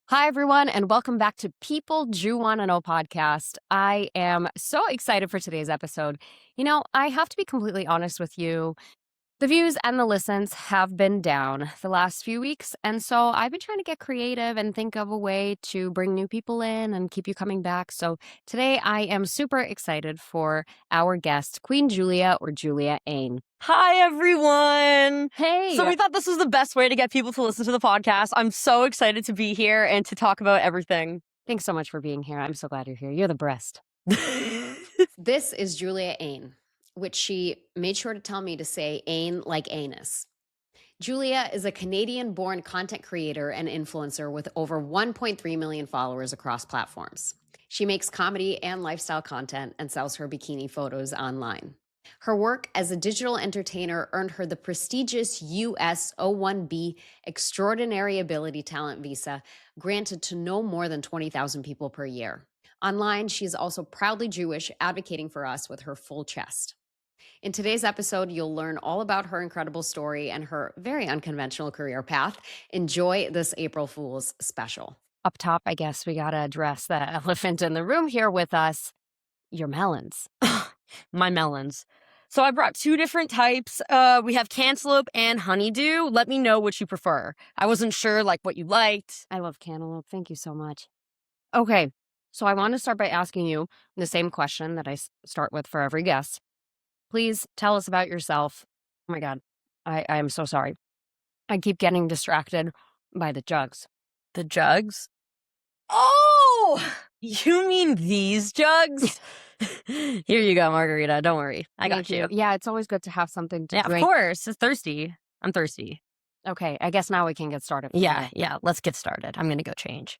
Hi, everyone, and welcome back to People Do Want to Know podcast. I am so excited for today's episode. I have to be completely honest with you. The views and the listens have been down the last few weeks. And so I've been trying to get creative and think of a way to bring new people in and keep you coming back. So today I am super excited for our guest, Queen Julia or Julia Ain. Hi, everyone. Hey. So we thought this was the best way to get people to listen to the podcast. I'm so excited to be here and to talk about everything. Thanks so much for being here. I'm so glad you're here. You're the best. This is Julia Ain, which she made sure to tell me to say Ain like anus. Julia is a Canadian-born content creator and influencer with over 1.3 million followers across platforms. She makes comedy and lifestyle content and sells her bikini photos online. Her work as a digital entertainer earned her the prestigious US O1B Extraordinary Ability Talent Visa, granted to no more than 20,000 people per year. Online, she is also proudly Jewish, advocating for us with her full chest. In today's episode, you'll learn all about her incredible story and her very unconventional career path. Enjoy this April Fool's special. Up top, I guess we got to address the elephant in the room here with us, your melons. My melons. So I brought two different types. We have cantaloupe and honeydew. Let me know which you prefer. I wasn't sure what you liked. I love cantaloupe. Thank you so much. Okay, so I want to start by asking you the same question that I start with for every guest. Please tell us about yourself. Oh my God, I am so sorry. I keep getting distracted by the jugs. The jugs? Oh, you mean these jugs? Here you go, Margarita. Don't worry. I got you. Yeah, it's always good to have something to Yeah, drink. of course. It's thirsty. I'm thirsty. Okay, I guess now we can get started. Yeah. Let's get started. I'm going to go change.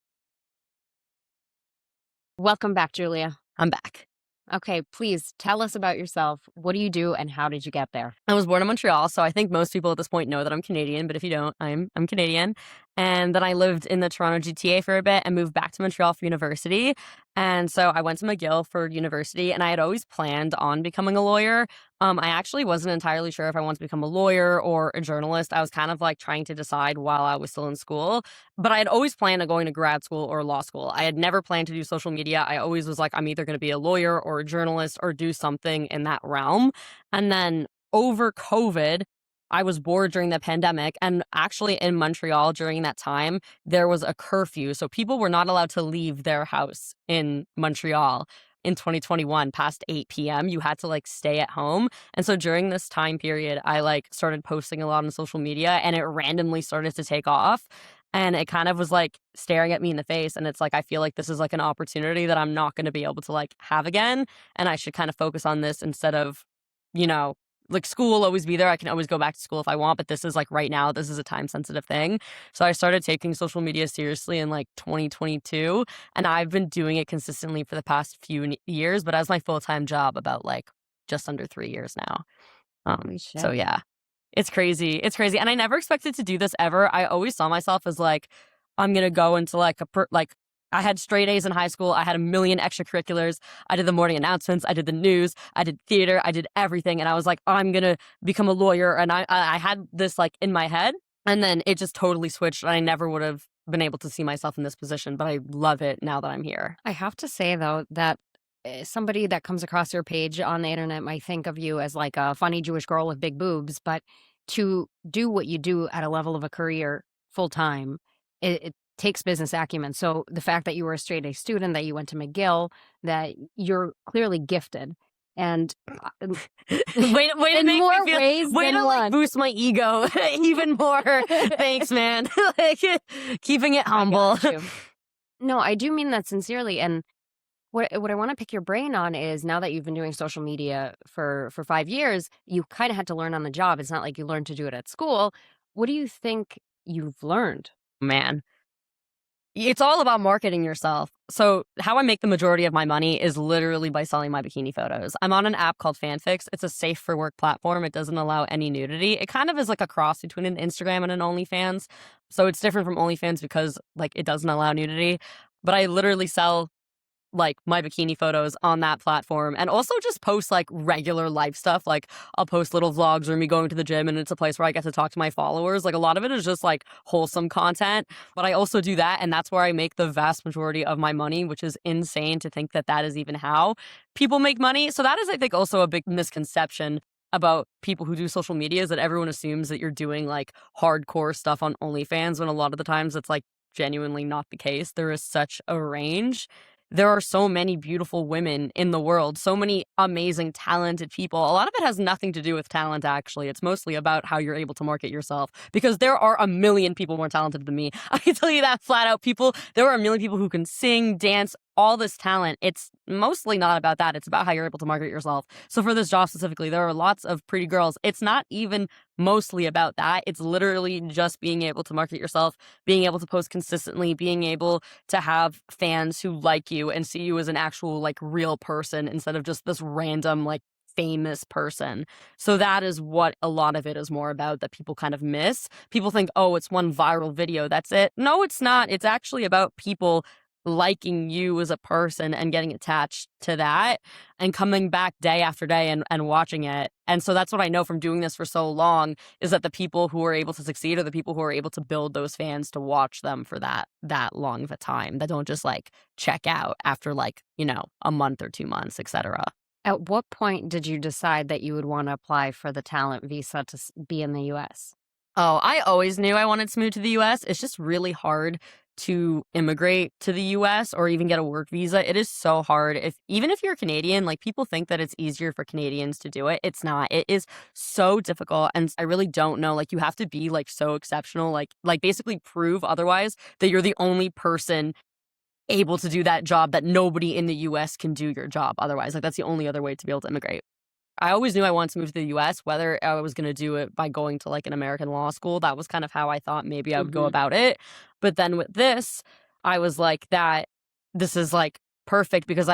Welcome back, Julia. I'm back. Okay, please tell us about yourself. What do you do and how did you get there? I was born in Montreal, so I think most people at this point know that I'm Canadian, but if you don't, I'm Canadian. And then I lived in the Toronto GTA for a bit and moved back to Montreal for university. And so I went to McGill for university, and I had always planned on becoming a lawyer. I actually wasn't entirely sure if I wanted to become a lawyer or a journalist. I was kind of trying to decide while I was still in school. But I had always planned on going to grad school or law school. I had never planned to do social media. I always was I'm either going to be a lawyer or a journalist or do something in that realm. And then over COVID, I was bored during the pandemic, and actually in Montreal during that time, there was a curfew. So people were not allowed to leave their house in Montreal in 2021 past 8 p.m. You had to stay at home. And so during this time period, I started posting a lot on social media, and it randomly started to take off. And it kind of was staring at me in the face. And it's I feel like this is an opportunity that I'm not going to be able to have again. And I should kind of focus on this instead of, school will always be there. I can always go back to school if I want, but this is right now, this is a time sensitive thing. So I started taking social media seriously in 2022, and I've been doing it consistently for the past few years, but as my full-time job about just under 3 years now. So yeah, it's crazy. It's crazy. And I never expected to do this ever. I always saw myself as I'm going to go into I had straight A's in high school. I had a million extracurriculars. I did the morning announcements. I did the news. I did theater. I did everything. And I was I'm going to become a lawyer. And I had this in my head. And then it just totally switched. And I never would have been able to see myself in this position. But I love it now that I'm here. I have to say, though, that somebody that comes across your page on the internet might think of you as a funny Jewish girl with big boobs. But to do what you do at a level of a career full time, it takes business acumen. So the fact that you were a straight A student, that you went to McGill, that you're clearly gifted. And way to in make more me feel, ways way than to one. Boost my ego even more. Thanks, man. Keeping it humble. No, I do mean that sincerely. And what I want to pick your brain on is, now that you've been doing social media for 5 years, you kind of had to learn on the job. It's not like you learned to do it at school. What do you think you've learned? Man, it's all about marketing yourself. So how I make the majority of my money is literally by selling my bikini photos. I'm on an app called FanFix. It's a safe for work platform. It doesn't allow any nudity. It kind of is a cross between an Instagram and an OnlyFans. So it's different from OnlyFans because it doesn't allow nudity. But I literally sell like my bikini photos on that platform, and also just post like regular life stuff. Like I'll post little vlogs or me going to the gym, and it's a place where I get to talk to my followers. Like a lot of it is just like wholesome content, but I also do that, and that's where I make the vast majority of my money, which is insane to think that that is even how people make money. So that is, I think, also a big misconception about people who do social media, is that everyone assumes that you're doing like hardcore stuff on OnlyFans, when a lot of the times it's like genuinely not the case. There is such a range. There are so many beautiful women in the world, so many amazing, talented people. A lot of it has nothing to do with talent, actually. It's mostly about how you're able to market yourself, because there are a million people more talented than me. I can tell you that flat out. There are a million people who can sing, dance, all this talent. It's mostly not about that. It's about how you're able to market yourself. So for this job specifically, there are lots of pretty girls. It's not even mostly about that. It's literally just being able to market yourself, being able to post consistently, being able to have fans who like you and see you as an actual like real person instead of just this random like famous person. So that is what a lot of it is more about, that people kind of miss. People think, oh, it's one viral video, that's it. No, it's not. It's actually about people liking you as a person and getting attached to that and coming back day after day and watching it. And so that's what I know from doing this for so long, is that the people who are able to succeed are the people who are able to build those fans to watch them for that long of a time, that don't just like check out after like, a month or 2 months, etc. At what point did you decide that you would want to apply for the talent visa to be in the US? Oh, I always knew I wanted to move to the US. It's just really hard to immigrate to the US or even get a work visa. It is so hard. Even if you're Canadian, like people think that it's easier for Canadians to do it. It's not. It is so difficult, and I really don't know. Like you have to be like so exceptional, like basically prove otherwise that you're the only person able to do that job, that nobody in the US can do your job otherwise. Like that's the only other way to be able to immigrate. I always knew I wanted to move to the US, whether I was going to do it by going to like an American law school. That was kind of how I thought maybe I would go about it. But then with this, I was like, this is like perfect, because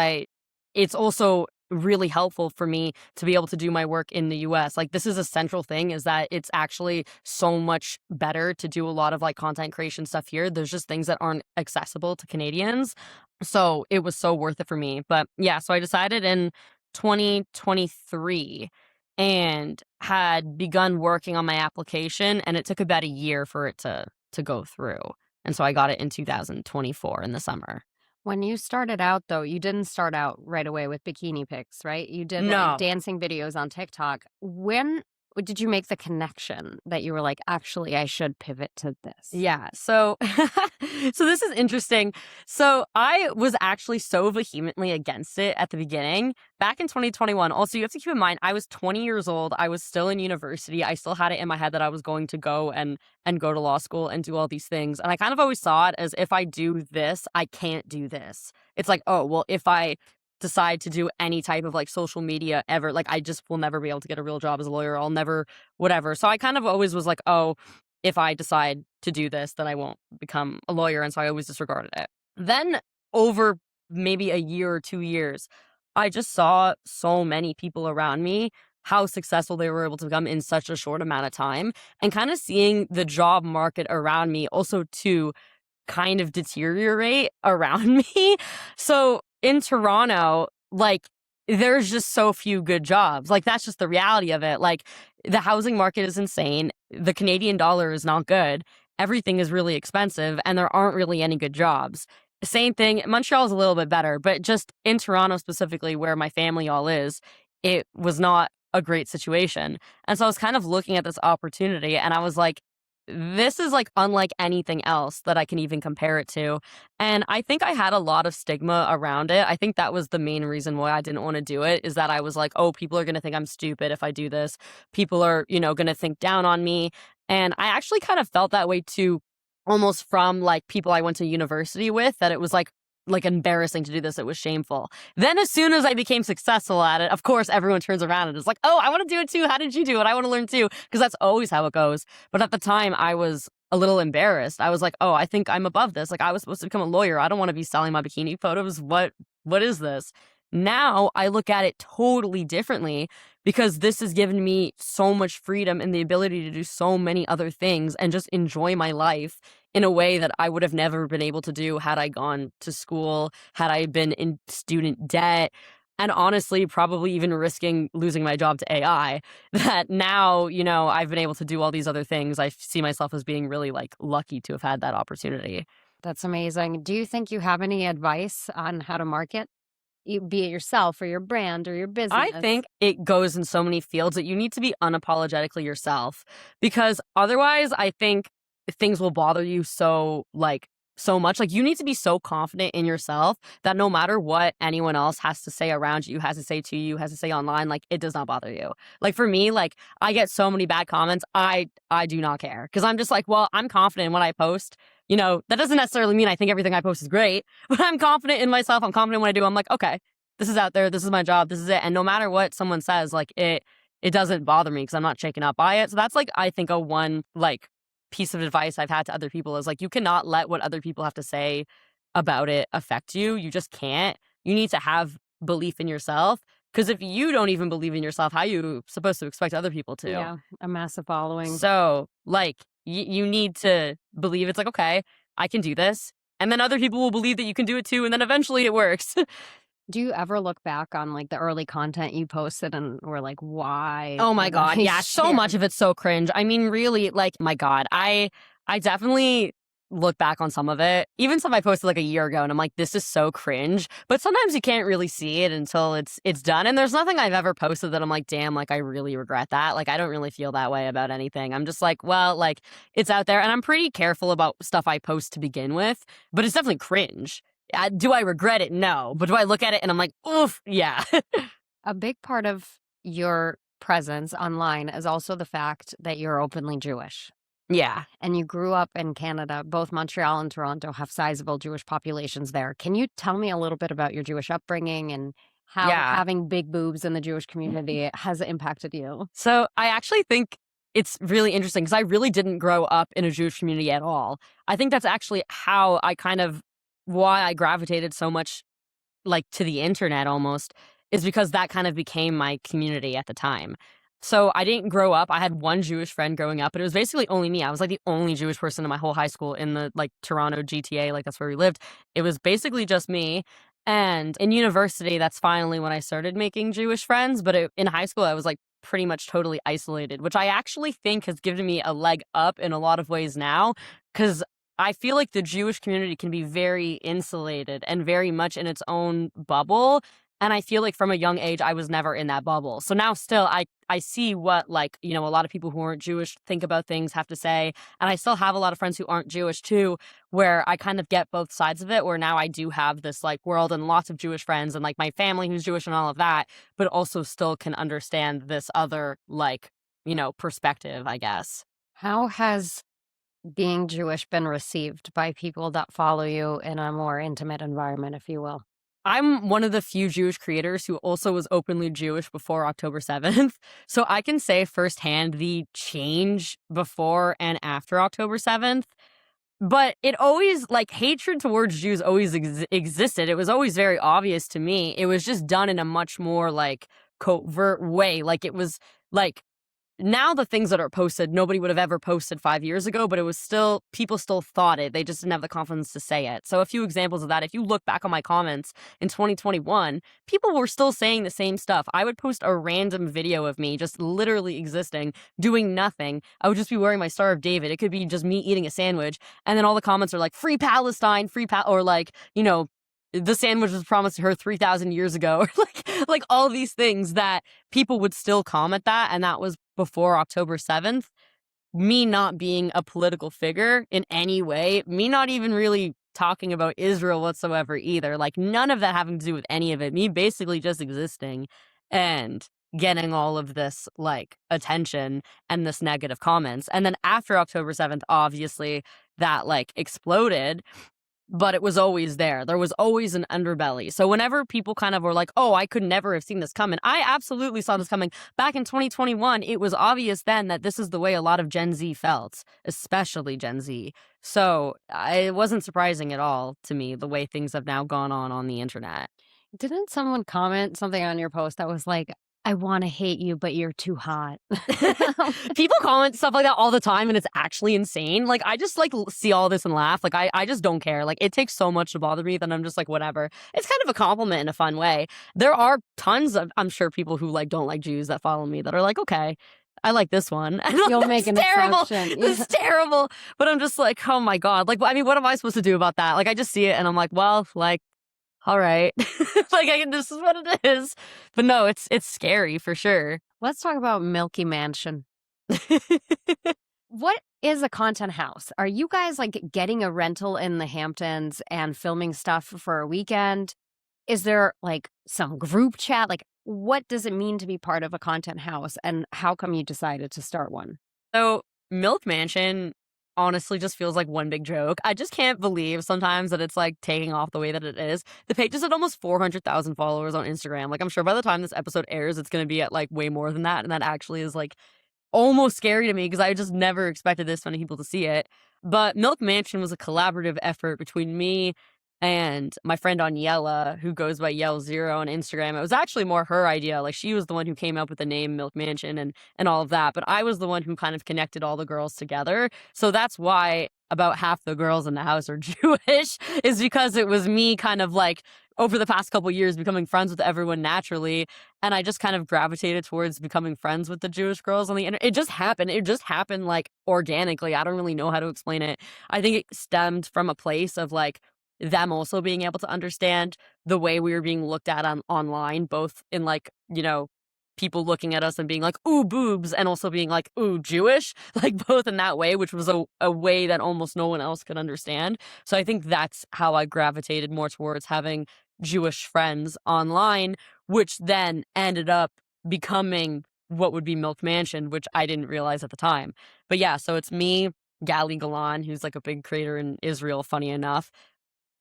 it's also really helpful for me to be able to do my work in the US. Like this is a central thing, is that it's actually so much better to do a lot of like content creation stuff here. There's just things that aren't accessible to Canadians. So it was so worth it for me. But yeah, so I decided in 2023 and had begun working on my application, and it took about a year for it to go through. And so I got it in 2024 in the summer. When you started out, though, you didn't start out right away with bikini pics, right? You did like No. dancing videos on TikTok. When did you make the connection that you were like, actually, I should pivot to this? Yeah. So so this is interesting. So I was actually so vehemently against it at the beginning back in 2021. Also, you have to keep in mind, I was 20 years old. I was still in university. I still had it in my head that I was going to go and go to law school and do all these things. And I kind of always saw it as, if I do this, I can't do this. It's like, oh, well, if I decide to do any type of like social media ever, like I just will never be able to get a real job as a lawyer. I'll never, whatever. So I kind of always was like, oh, if I decide to do this, then I won't become a lawyer. And so I always disregarded it. Then over maybe a year or 2 years, I just saw so many people around me, how successful they were able to become in such a short amount of time, and kind of seeing the job market around me also too kind of deteriorate around me. So in Toronto, like there's just so few good jobs. Like that's just the reality of it. Like the housing market is insane. The Canadian dollar is not good. Everything is really expensive, and there aren't really any good jobs. Same thing, Montreal is a little bit better, but just in Toronto specifically, where my family all is, it was not a great situation. And so I was kind of looking at this opportunity, and I was like, this is like unlike anything else that I can even compare it to. And I think I had a lot of stigma around it. I think that was the main reason why I didn't want to do it, is that I was like, oh, people are going to think I'm stupid if I do this. People are, going to think down on me. And I actually kind of felt that way too, almost from like people I went to university with, that it was like embarrassing to do this. It was shameful. Then as soon as I became successful at it, of course, everyone turns around and is like, oh, I want to do it too. How did you do it? I want to learn too. Because that's always how it goes. But at the time, I was a little embarrassed. I was like, oh, I think I'm above this. Like I was supposed to become a lawyer. I don't want to be selling my bikini photos. What is this? Now I look at it totally differently, because this has given me so much freedom and the ability to do so many other things and just enjoy my life in a way that I would have never been able to do had I gone to school, had I been in student debt, and honestly, probably even risking losing my job to AI. That now, I've been able to do all these other things. I see myself as being really like lucky to have had that opportunity. That's amazing. Do you think you have any advice on how to market? Be it yourself or your brand or your I business? think it goes in so many fields that you need to be unapologetically yourself, because otherwise I think things will bother you so much. Like, you need to be so confident in yourself that no matter what anyone else has to say around you, has to say to you, has to say online, like, it does not bother you. Like, for me, like, I get so many bad comments. I do not care, because I'm just like, well, I'm confident in what I post. That doesn't necessarily mean I think everything I post is great, but I'm confident in myself. I'm confident in what I do. I'm like, okay, this is out there. This is my job. This is it. And no matter what someone says, like, it doesn't bother me because I'm not shaken up by it. So that's like, I think, a one like piece of advice I've had to other people is like, you cannot let what other people have to say about it affect you. You just can't. You need to have belief in yourself, because if you don't even believe in yourself, how are you supposed to expect other people to? Yeah, a massive following. So, like, you need to believe it's like, okay, I can do this. And then other people will believe that you can do it too. And then eventually it works. Do you ever look back on like the early content you posted and were like, why Oh my did god, I yeah, so share? much of it's so cringe. I mean, really, like, my god, I definitely look back on some of it, even stuff I posted like a year ago, and I'm like, this is so cringe. But sometimes you can't really see it until it's done. And there's nothing I've ever posted that I'm like, damn, like, I really regret that. Like, I don't really feel that way about anything. I'm just like, well, like, it's out there, and I'm pretty careful about stuff I post to begin with, but it's definitely cringe. Do I regret it? No. But do I look at it and I'm like, oof, yeah. A big part of your presence online is also the fact that you're openly Jewish Yeah. and you grew up in Canada. Both Montreal and Toronto have sizable Jewish populations there. Can you tell me a little bit about your Jewish upbringing and how Yeah. having big boobs in the Jewish community has impacted you? So I actually think it's really interesting because I really didn't grow up in a Jewish community at all. I think that's actually how why I gravitated so much like to the internet almost, is because that kind of became my community at the time. So I didn't grow up. I had one Jewish friend growing up, but it was basically only me. I was like the only Jewish person in my whole high school in the like Toronto GTA, like that's where we lived. It was basically just me. And in university, that's finally when I started making Jewish friends. But in high school, I was like pretty much totally isolated, which I actually think has given me a leg up in a lot of ways now, because I feel like the Jewish community can be very insulated and very much in its own bubble. And I feel like from a young age, I was never in that bubble. So now still, I see what, like, a lot of people who aren't Jewish think about things, have to say. And I still have a lot of friends who aren't Jewish too, where I kind of get both sides of it, where now I do have this like world and lots of Jewish friends and like my family who's Jewish and all of that, but also still can understand this other like, perspective, I guess. How has being Jewish been received by people that follow you in a more intimate environment, if you will? I'm one of the few Jewish creators who also was openly Jewish before October 7th. So I can say firsthand the change before and after October 7th. But it always, like, hatred towards Jews always existed. It was always very obvious to me. It was just done in a much more, like, covert way. Like, it was, like, now the things that are posted, nobody would have ever posted 5 years ago, but it was still, people still thought it. They just didn't have the confidence to say it. So a few examples of that. If you look back on my comments in 2021, people were still saying the same stuff. I would post a random video of me just literally existing, doing nothing. I would just be wearing my Star of David. It could be just me eating a sandwich. And then all the comments are like, free Palestine, or like, the sandwich was promised to her 3,000 years ago, or like all these things that people would still comment that, and that was before October 7th. Me not being a political figure in any way, me not even really talking about Israel whatsoever either, like none of that having to do with any of it, me basically just existing and getting all of this like attention and this negative comments. And then after October 7th, obviously that like exploded, but it was always there. There was always an underbelly. So whenever people kind of were like, oh, I could never have seen this coming, I absolutely saw this coming. Back in 2021, it was obvious then that this is the way a lot of Gen Z felt, especially Gen Z. So it wasn't surprising at all to me the way things have now gone on the internet. Didn't someone comment something on your post that was like, I wanna hate you, but you're too hot. People comment stuff like that all the time, and it's actually insane. Like, I just, like, see all this and laugh. Like, I just don't care. Like, it takes so much to bother me that I'm just like, whatever. It's kind of a compliment in a fun way. There are tons of, I'm sure, people who, like, don't like Jews that follow me that are like, "Okay, I like this one." And I'm You'll like, make "That's an terrible. exception. This Yeah. is terrible." But I'm just like, "Oh my god." Like, I mean, what am I supposed to do about that? Like, I just see it and I'm like, "Well, like, all right." Like, this is what it is. But no, it's scary for sure. Let's talk about Milky Mansion. What is a content house? Are you guys, like, getting a rental in the Hamptons and filming stuff for a weekend? Is there, like, some group chat? Like, what does it mean to be part of a content house, and how come you decided to start one? So, Milk Mansion honestly just feels like one big joke. I just can't believe sometimes that it's like taking off the way that it is. The page is at almost 400,000 followers on Instagram. Like, I'm sure by the time this episode airs, it's going to be at like way more than that. And that actually is like almost scary to me because I just never expected this many people to see it. But Milk Mansion was a collaborative effort between me and my friend Aniela, who goes by Yell Zero on Instagram. It was actually more her idea. Like, she was the one who came up with the name Milk Mansion and all of that. But I was the one who kind of connected all the girls together. So that's why about half the girls in the house are Jewish, is because it was me kind of like over the past couple years becoming friends with everyone naturally, and I just kind of gravitated towards becoming friends with the Jewish girls on the internet. It just happened. It just happened like organically. I don't really know how to explain it. I think it stemmed from a place of like them also being able to understand the way we were being looked at on online, both in like, people looking at us and being like, ooh, boobs, and also being like, ooh, Jewish, like both in that way, which was a way that almost no one else could understand. So I think that's how I gravitated more towards having Jewish friends online, which then ended up becoming what would be Milk Mansion, which I didn't realize at the time. But yeah, so it's me, Gali Galan, who's like a big creator in Israel, funny enough,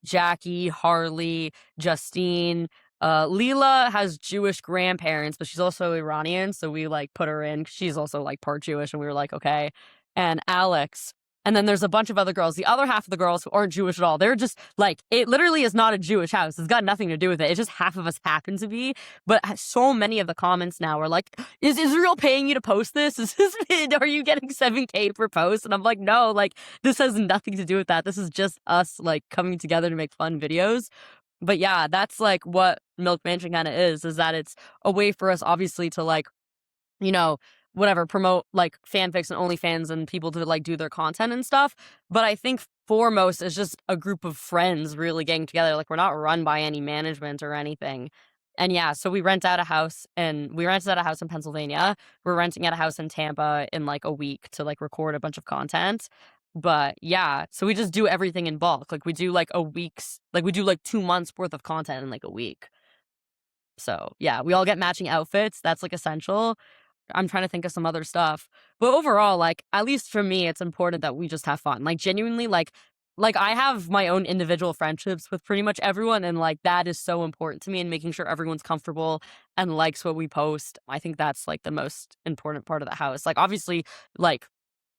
Jackie, Harley, Justine. Leela has Jewish grandparents, but she's also Iranian, so we like put her in. She's also like part Jewish, and we were like, okay. And Alex. And then there's a bunch of other girls. The other half of the girls who aren't Jewish at all, they're just like, it literally is not a Jewish house. It's got nothing to do with it. It's just half of us happen to be. But so many of the comments now are like, is Israel paying you to post this? Are you getting 7K per post? And I'm like, no, like, this has nothing to do with that. This is just us like coming together to make fun videos. But yeah, that's like what Milk Mansion kind of is that it's a way for us obviously to like, you know, whatever, promote like FanFix and OnlyFans and people to like do their content and stuff. But I think foremost is just a group of friends really getting together. Like, we're not run by any management or anything. And yeah, so we rented out a house in Pennsylvania. We're renting out a house in Tampa in like a week to like record a bunch of content. But yeah, so we just do everything in bulk. Like, we do like we do like 2 months worth of content in like a week. So yeah, we all get matching outfits. That's like essential. I'm trying to think of some other stuff. But overall, like, at least for me, it's important that we just have fun. Like, genuinely, like I have my own individual friendships with pretty much everyone, and like that is so important to me, and making sure everyone's comfortable and likes what we post. I think that's like the most important part of the house. Like, obviously, like,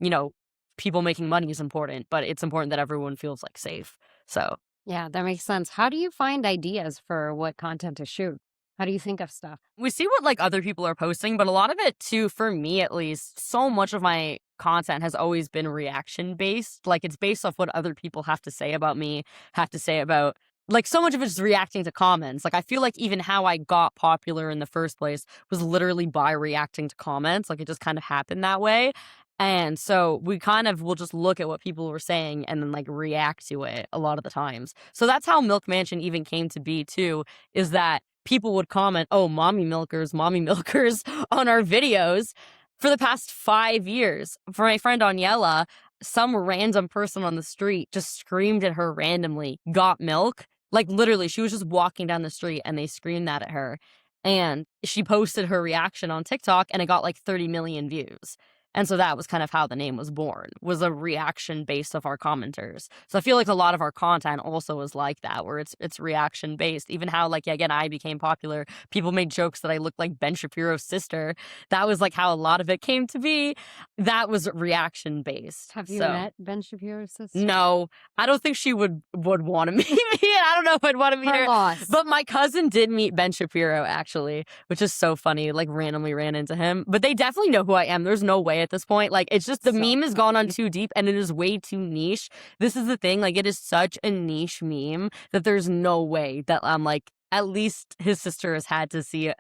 you know, people making money is important, but it's important that everyone feels like safe. So Yeah, that makes sense. How do you find ideas for what content to shoot? How do you think of stuff? we see what like other people are posting, but a lot of it too, for me at least, so much of my content has always been reaction based. Like, it's based off what other people have to say about me, have to say about, like, so much of it's reacting to comments. Like, I feel like even how I got popular in the first place was literally by reacting to comments. Like, it just kind of happened that way. And so we kind of will just look at what people were saying and then like react to it a lot of the times. So that's how Milk Mansion even came to be too, is that people would comment, oh, mommy milkers on our videos for the past 5 years. For my friend Aniela, some random person on the street just screamed at her randomly, got milk. Like, literally, she was just walking down the street and they screamed that at her. And she posted her reaction on TikTok and it got like 30 million views. And so that was kind of how the name was born, was a reaction based of our commenters. So I feel like a lot of our content also was like that, where it's reaction based. Even how, like, yeah, again, I became popular. People made jokes that I looked like Ben Shapiro's sister. That was like how a lot of it came to be. That was reaction based. Have you So met Ben Shapiro's sister? no, I don't think she would want to meet me, and I don't know if I'd want to meet Her her. loss. But my cousin did meet Ben Shapiro, actually, which is so funny. Like, randomly ran into him. But they definitely know who I am. There's no way at this point. Like, it's just the So meme has gone on funny. too deep, and it is way too niche. This is the thing. Like, it is such a niche meme that there's no way that I'm like, at least his sister has had to see it.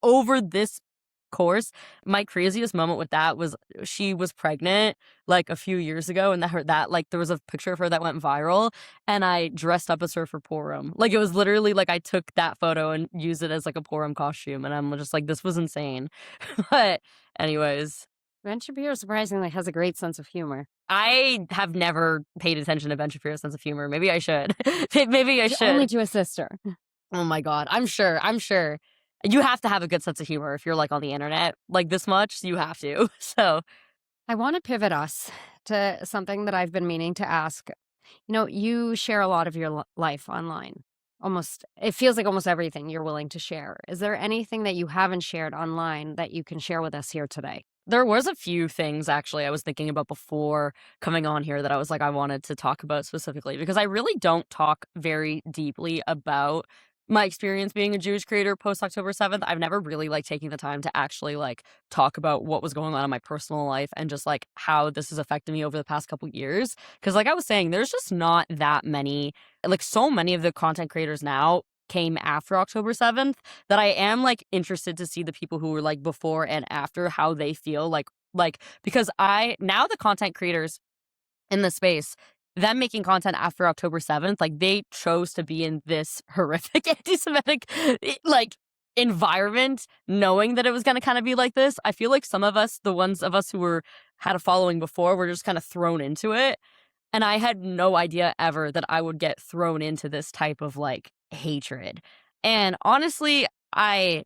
Over this course, my craziest moment with that was she was pregnant like a few years ago, and that like there was a picture of her that went viral, and I dressed up as her for Purim. Like, it was literally like I took that photo and used it as like a Purim costume, and I'm just like, this was insane. But anyways, Ben Shapiro surprisingly has a great sense of humor. I have never paid attention to Ben Shapiro's sense of humor. Maybe I should. Maybe I Only should. to a sister. Oh my God. I'm sure. You have to have a good sense of humor if you're like on the internet like this much. You have to. So I want to pivot us to something that I've been meaning to ask. You know, you share a lot of your life online. Almost, it feels like almost everything you're willing to share. Is there anything that you haven't shared online that you can share with us here today? there was a few things actually I was thinking about before coming on here that I was like, I wanted to talk about specifically because I really don't talk very deeply about my experience being a Jewish creator post October 7th. I've never really like taking the time to actually like talk about what was going on in my personal life and just like how this has affected me over the past couple years. Cause like I was saying, there's just not that many, like so many of the content creators now came after October 7th that I am like interested to see the people who were like before and after how they feel like because I now the content creators in the space, them making content after October 7th, like they chose to be in this horrific anti-Semitic like environment, knowing that it was gonna kind of be like this. I feel like some of us, the ones of us who were had a following before, were just kind of thrown into it. And I had no idea ever that I would get thrown into this type of like hatred. And honestly, I'm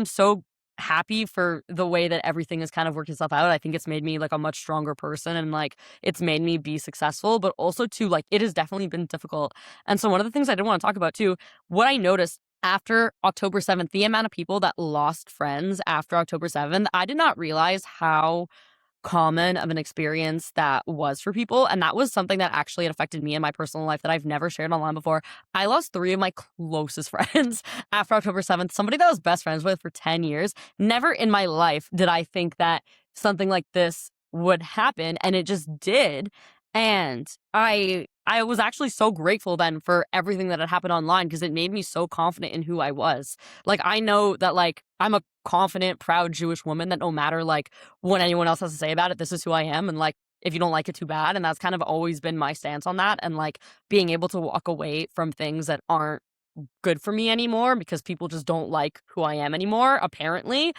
so happy for the way that everything has kind of worked itself out. I think it's made me like a much stronger person and like it's made me be successful, but also too like it has definitely been difficult. And so one of the things I did want to talk about too, what I noticed after October 7th, the amount of people that lost friends after October 7th, I did not realize how common of an experience that was for people. And that was something that actually had affected me in my personal life that I've never shared online before. I lost 3 of my closest friends after October 7th, somebody that I was best friends with for 10 years. Never in my life did I think that something like this would happen, and it just did. And I was actually so grateful then for everything that had happened online because it made me so confident in who I was. Like I know that like I'm a confident, proud Jewish woman that no matter like what anyone else has to say about it, this is who I am. And like, if you don't like it, too bad. And that's kind of always been my stance on that. And like being able to walk away from things that aren't good for me anymore because people just don't like who I am anymore, apparently.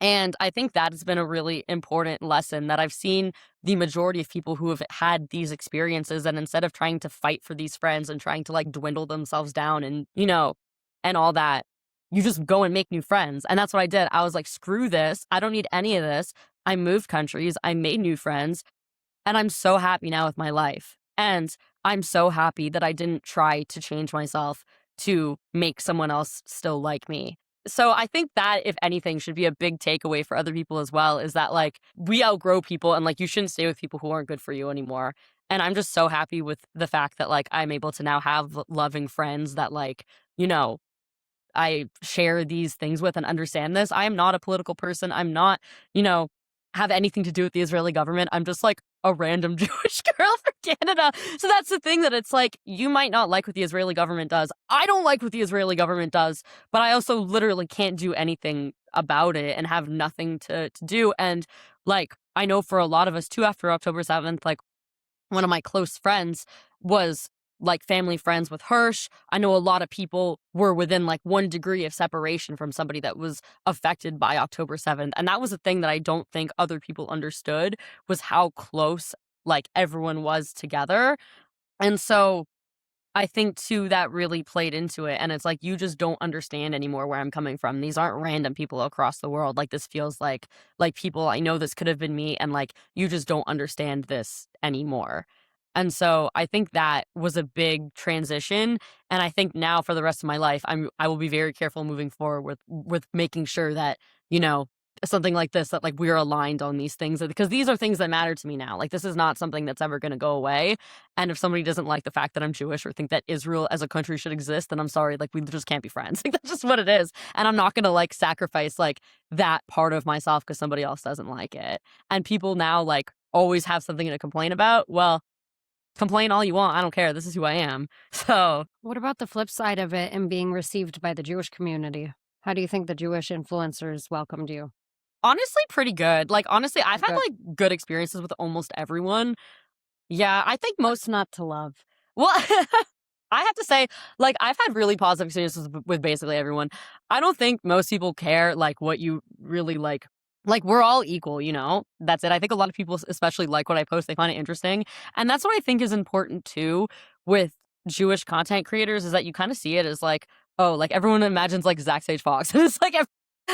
And I think that has been a really important lesson that I've seen the majority of people who have had these experiences. And instead of trying to fight for these friends and trying to like dwindle themselves down and, and all that, you just go and make new friends. And that's what I did. I was like, screw this. I don't need any of this. I moved countries. I made new friends. And I'm so happy now with my life. And I'm so happy that I didn't try to change myself to make someone else still like me. So I think that, if anything, should be a big takeaway for other people as well, is that like we outgrow people and like you shouldn't stay with people who aren't good for you anymore. And I'm just so happy with the fact that like I'm able to now have loving friends that like, you know, I share these things with and understand this. I am not a political person. I'm not, have anything to do with the Israeli government. I'm just like a random Jewish girl from Canada. So that's the thing, that it's like, you might not like what the Israeli government does. I don't like what the Israeli government does, but I also literally can't do anything about it and have nothing to do. And like, I know for a lot of us too, after October 7th, like one of my close friends was like family friends with Hirsch. I know a lot of people were within like 1 degree of separation from somebody that was affected by October 7th. And that was a thing that I don't think other people understood, was how close like everyone was together. And so I think too that really played into it, and it's like, you just don't understand anymore where I'm coming from. These aren't random people across the world. Like, this feels like people I know this could have been me, and like, you just don't understand this anymore. And so I think that was a big transition, and I think now for the rest of my life, I will be very careful moving forward with making sure that, you know, something like this, that like we're aligned on these things, because these are things that matter to me now. Like, this is not something that's ever going to go away. And if somebody doesn't like the fact that I'm Jewish or think that Israel as a country should exist, then I'm sorry, like, we just can't be friends. Like, that's just what it is. And I'm not gonna like sacrifice like that part of myself because somebody else doesn't like it. And people now like always have something to complain about. Well, complain all you want. I don't care. This is who I am. So What about the flip side of it and being received by the Jewish community? How do you think the Jewish influencers welcomed you? honestly, pretty good. Like, honestly, I've had Good. like good experiences with almost everyone. Yeah, I think most. What's not to love? Well, I have to say, like, I've had really positive experiences with basically everyone. I don't think most people care, like, what you really like. Like, we're all equal, you know? That's it. I think a lot of people, especially like what I post, they find it interesting. And that's what I think is important too with Jewish content creators, is that you kind of see it as like, oh, like everyone imagines like Zach Sage Fox. And it's like,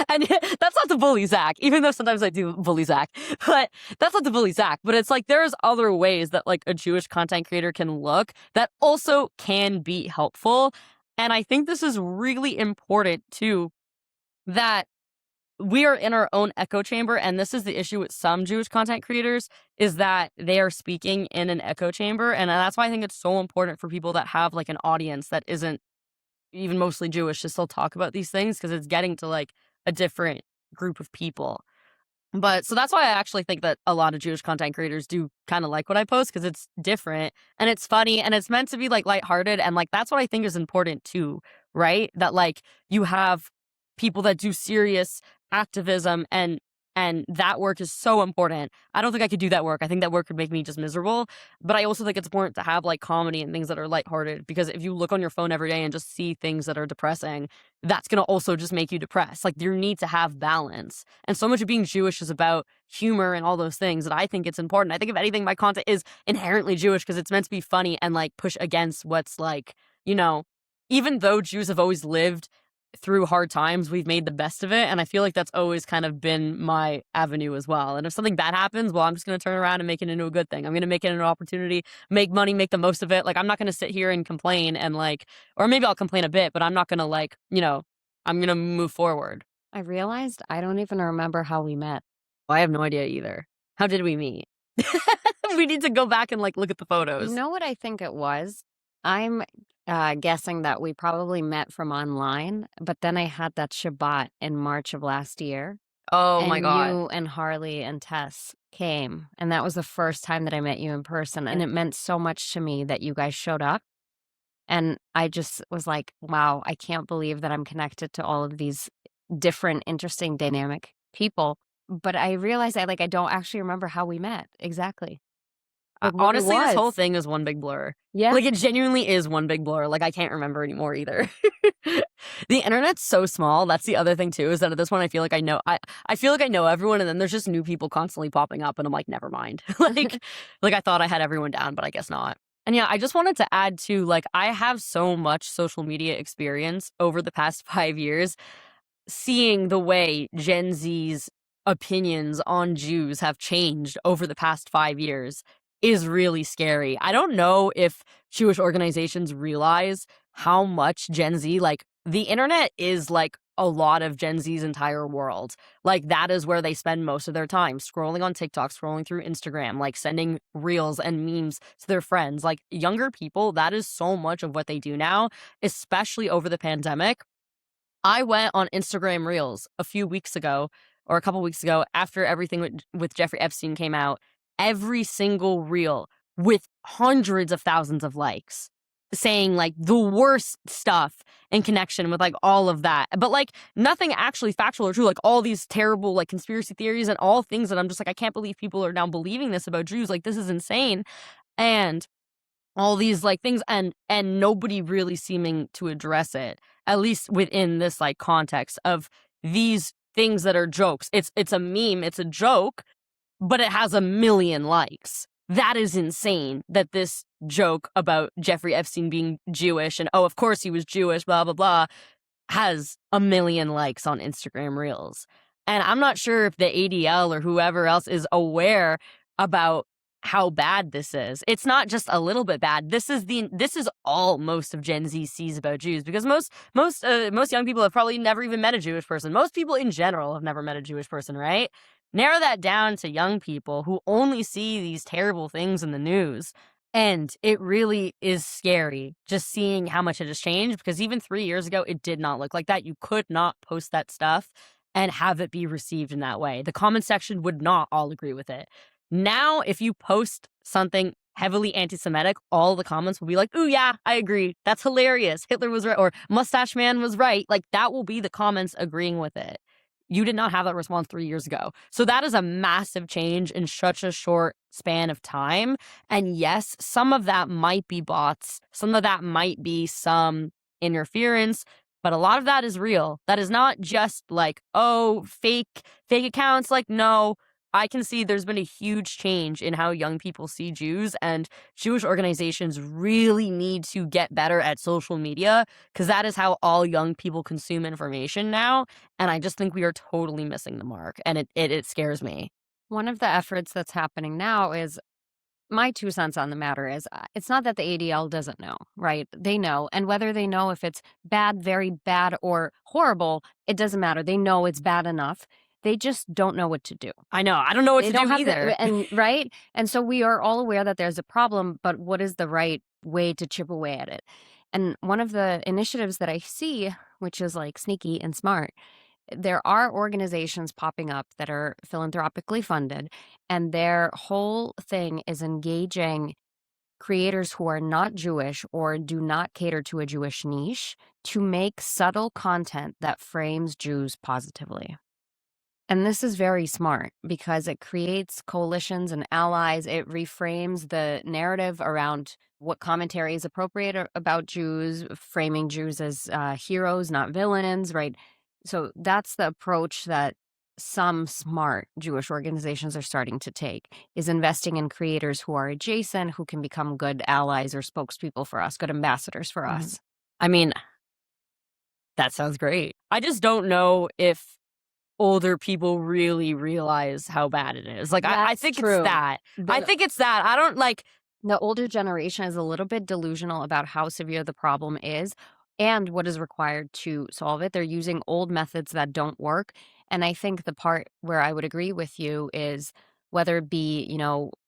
and that's not to bully Zach, even though sometimes I do bully Zach, but that's not to bully Zach. But it's like, there's other ways that like a Jewish content creator can look that also can be helpful. And I think this is really important too, that we are in our own echo chamber. And this is the issue with some Jewish content creators, is that they are speaking in an echo chamber. And that's why I think it's so important for people that have like an audience that isn't even mostly Jewish to still talk about these things, because it's getting to like a different group of people. But so that's why I actually think that a lot of Jewish content creators do kind of like what I post, because it's different and it's funny and it's meant to be like lighthearted. And like, that's what I think is important too, right? That like, you have people that do serious activism, and that work is so important. I don't think I could do that work. I think that work would make me just miserable. But I also think it's important to have like comedy and things that are lighthearted, because if you look on your phone every day and just see things that are depressing, that's going to also just make you depressed. Like, you need to have balance. And so much of being Jewish is about humor and all those things, that I think it's important. I think if anything, my content is inherently Jewish because it's meant to be funny and like push against what's like, you know, even though Jews have always lived through hard times, we've made the best of it. And I feel like that's always kind of been my avenue as well. And if something bad happens, well, I'm just going to turn around and make it into a good thing. I'm going to make it an opportunity, make money, make the most of it. Like, I'm not going to sit here and complain and like, or maybe I'll complain a bit, but I'm not going to like, you know, I'm going to move forward. I realized I don't even remember how we met. I have no idea either. How did we meet? We need to go back and like look at the You photos. know what I think it was? I'm guessing that we probably met from online, but then I had that Shabbat in March of last year, Oh my and God. you and Harley and Tess came, and that was the first time that I met you in person, and it meant so much to me that you guys showed up. And I just was like, wow, I can't believe that I'm connected to all of these different, interesting, dynamic people. But I realized I don't actually remember how we met exactly. Like what it Honestly, this whole was. thing is one big blur. Yeah. Like, it genuinely is one big blur. Like, I can't remember anymore either. The internet's so small. That's the other thing too, is that at this point I feel like I feel like I know everyone, and then there's just new people constantly popping up, and I'm like, never mind. Like I thought I had everyone down, but I guess not. And yeah, I just wanted to add too, like, I have so much social media experience over the past 5 years, seeing the way Gen Z's opinions on Jews have changed over the past 5 years is really scary. I don't know if Jewish organizations realize how much Gen Z, like, the internet is like a lot of Gen Z's entire world. Like, that is where they spend most of their time, scrolling on TikTok, scrolling through Instagram, like sending reels and memes to their friends. Like, younger people, that is so much of what they do now, especially over the pandemic. I went on Instagram Reels a few weeks ago, or a couple weeks ago, after everything with Jeffrey Epstein came out. Every single reel with hundreds of thousands of likes, saying like the worst stuff in connection with like all of that. But like, nothing actually factual or true, like all these terrible like conspiracy theories and all things that I'm just like, I can't believe people are now believing this about Jews. Like, this is insane. And all these like things, and nobody really seeming to address it, at least within this like context of these things that are jokes. It's a meme, it's a joke, but it has a million likes. that is insane that this joke about Jeffrey Epstein being Jewish and, oh, of course he was Jewish, blah, blah, blah, has 1 million likes on Instagram Reels. And I'm not sure if the ADL or whoever else is aware about how bad this is. It's not just a little bit bad. This is all most of Gen Z sees about Jews, because most young people have probably never even met a Jewish person. Most people in general have never met a Jewish person, right? Narrow that down to young people who only see these terrible things in the news. And it really is scary just seeing how much it has changed, because even 3 years ago, it did not look like that. You could not post that stuff and have it be received in that way. The comment section would not all agree with it. Now, if you post something heavily anti-Semitic, all the comments will be like, ooh, yeah, I agree. That's hilarious. Hitler was right, or Mustache Man was right. Like, that will be the comments agreeing with it. You did not have that response 3 years ago. So that is a massive change in such a short span of time. And yes, some of that might be bots. Some of that might be some interference, but a lot of that is real. That is not just like, oh, fake accounts. Like, no, I can see there's been a huge change in how young people see Jews, and Jewish organizations really need to get better at social media, because that is how all young people consume information now. And I just think we are totally missing the mark, and it scares me. One of the efforts that's happening now is, my 2 cents on the matter is, it's not that the ADL doesn't know, right? They know. And whether they know if it's bad, very bad, or horrible, it doesn't matter. They know it's bad enough. They just don't know what to do. I know. I don't know what They to don't do have either. and right? And so we are all aware that there's a problem, but what is the right way to chip away at it? And one of the initiatives that I see, which is like sneaky and smart, there are organizations popping up that are philanthropically funded, and their whole thing is engaging creators who are not Jewish or do not cater to a Jewish niche to make subtle content that frames Jews positively. And this is very smart because it creates coalitions and allies. It reframes the narrative around what commentary is appropriate about Jews, framing Jews as heroes, not villains, right? So that's the approach that some smart Jewish organizations are starting to take, is investing in creators who are adjacent, who can become good allies or spokespeople for us, good ambassadors for us. I mean, that sounds great. I just don't know if older people really realize how bad it is. Like, I That's think true. it's that. I The- think it's that. I don't like. The older generation is a little bit delusional about how severe the problem is and what is required to solve it. They're using old methods that don't work. And I think the part where I would agree with you is, whether it be,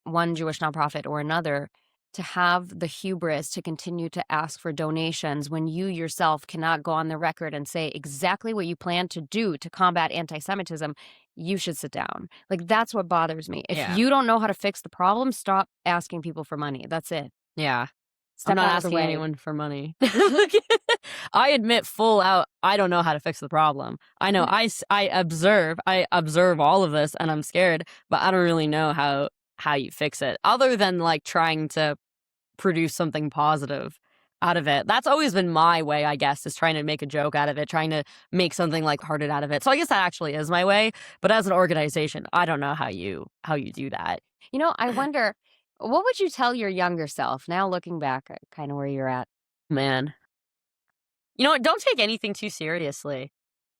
one Jewish nonprofit or another, to have the hubris to continue to ask for donations when you yourself cannot go on the record and say exactly what you plan to do to combat anti-Semitism, you should sit down. Like, that's what bothers me. If Yeah. you don't know how to fix the problem, stop asking people for money. That's it. Yeah. Step I'm not out of the asking way. anyone for money. I admit full out, I don't know how to fix the problem. I know I observe all of this, and I'm scared, but I don't really know how you fix it, other than like trying to produce something positive out of it. That's always been my way, I guess, is trying to make a joke out of it, trying to make something lighthearted out of it. So I guess that actually is my way. But as an organization, I don't know how you do that. I wonder, what would you tell your younger self now, looking back at kind of where you're at? Man. You know what? Don't take anything too seriously.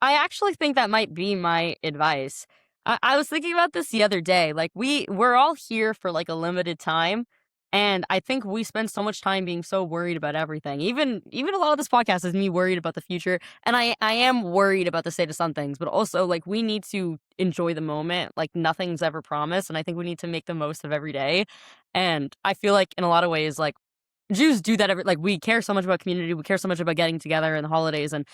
I actually think that might be my advice. I was thinking about this the other day. Like, we're all here for like a limited time. And I think we spend so much time being so worried about everything. Even a lot of this podcast is me worried about the future. And I am worried about the state of some things, but also like we need to enjoy the moment. Like, nothing's ever promised. And I think we need to make the most of every day. And I feel like in a lot of ways, like, Jews do that like, we care so much about community, we care so much about getting together in the holidays and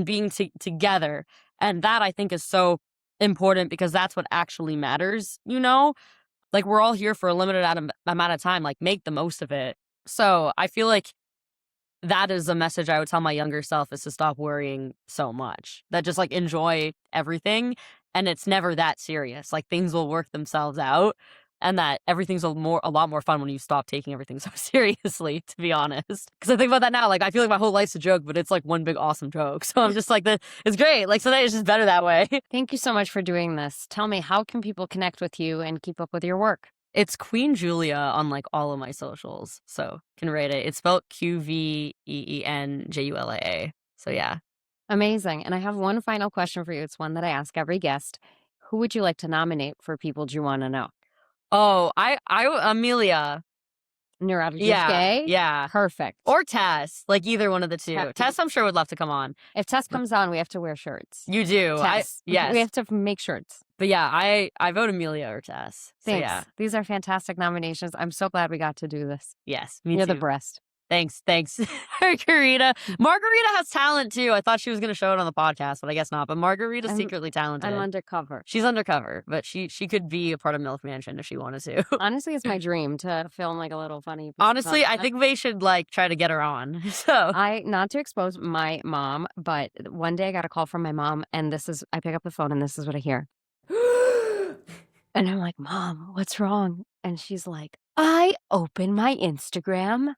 being together. And that, I think, is so important, because that's what actually matters, Like, we're all here for a limited amount of time, like, make the most of it. So I feel like that is a message I would tell my younger self, is to stop worrying so much. That just, like, enjoy everything, and it's never that serious. Like, things will work themselves out. And that everything's a lot more fun when you stop taking everything so seriously, to be honest. Because I think about that now, like, I feel like my whole life's a joke, but it's like one big awesome joke. So I'm just like, it's great. Like, so that it's just better that way. Thank you so much for doing this. Tell me, how can people connect with you and keep up with your work? It's Queen Julia on like all of my socials, so can rate it. It's spelled QVEENJULIA. So yeah. Amazing. And I have one final question for you. It's one that I ask every guest. Who would you like to nominate for People Do You Want to Know? Oh, Amelia. Neurologist gay? Yeah. Perfect. Or Tess, like either one of the two. Tess, I'm sure would love to come on. If Tess comes on, we have to wear shirts. You do. Tess. Yes. We have to make shirts. But yeah, I vote Amelia or Tess. So Thanks. yeah. These are fantastic nominations. I'm so glad we got to do this. Yes, me You're too. the breast. Thanks. Margarita. Margarita has talent too. I thought she was going to show it on the podcast, but I guess not. But Margarita's secretly talented. I'm undercover. She's undercover, but she could be a part of MILF Mansion if she wanted to. Honestly, it's my dream to film like a little funny. Honestly, I think they should like try to get her on. So not to expose my mom, but one day I got a call from my mom, and I pick up the phone, and this is what I hear. And I'm like, Mom, what's wrong? And she's like, I open my Instagram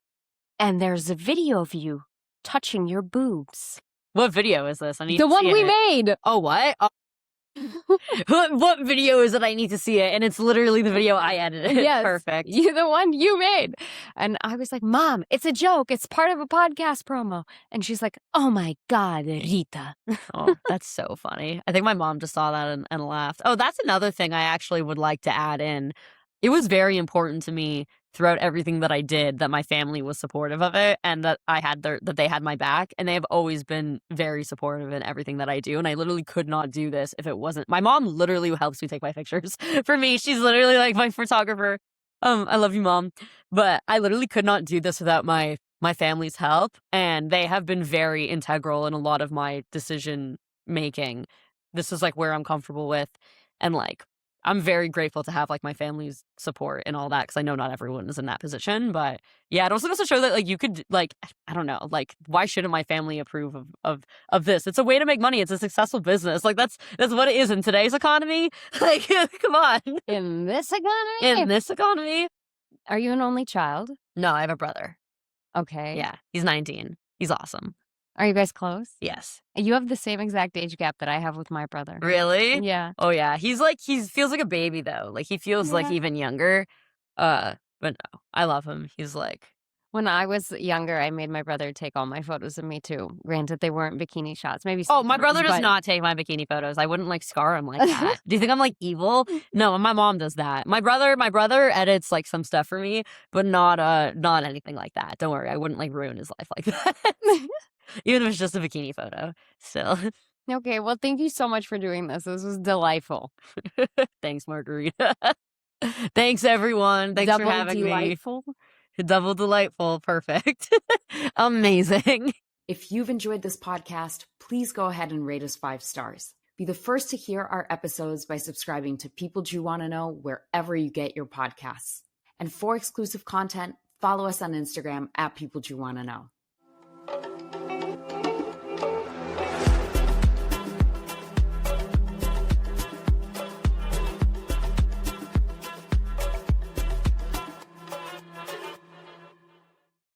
and there's a video of you touching your boobs. What video is this? I need the to one see we it. made. Oh, what? Oh. What video is it? I need to see it. And it's literally the video I edited. Yes. Perfect. The one you made. And I was like, Mom, it's a joke. It's part of a podcast promo. And she's like, oh my God, Rita. Oh, that's so funny. I think my mom just saw that and laughed. Oh, that's another thing I actually would like to add in. It was very important to me throughout everything that I did that my family was supportive of it and that that they had my back, and they have always been very supportive in everything that I do. And I literally could not do this if it wasn't. My mom literally helps me take my pictures for me. She's literally like my photographer. I love you, Mom. But I literally could not do this without my family's help, and they have been very integral in a lot of my decision making. This is like where I'm comfortable with, and like I'm very grateful to have like my family's support and all that, because I know not everyone is in that position. But yeah, it also goes to show that like you could like, I don't know, like why shouldn't my family approve of this? It's a way to make money. It's a successful business. Like that's what it is in today's economy. Like come on. In this economy? In this economy. Are you an only child? No, I have a brother. Okay. Yeah, he's 19. He's awesome. Are you guys close? Yes. You have the same exact age gap that I have with my brother. Really? Yeah. Oh yeah. He feels like a baby though. Like he feels like even younger. But no, I love him. He's like. When I was younger, I made my brother take all my photos of me too. Granted, they weren't bikini shots. Maybe. Oh, my brother does not take my bikini photos. I wouldn't like scar him like that. Do you think I'm like evil? No, my mom does that. My brother edits like some stuff for me, but not anything like that. Don't worry, I wouldn't like ruin his life like that. Even if it's just a bikini photo. Still. Okay, well, thank you so much for doing this. This was delightful. Thanks, Margarita. Thanks, everyone. Thanks for having delightful. me. Double delightful. Perfect. Amazing. If you've enjoyed this podcast, please go ahead and rate us 5 stars. Be the first to hear our episodes by subscribing to People Do You Want to Know wherever you get your podcasts. And for exclusive content, follow us on Instagram at People Do You Want to Know.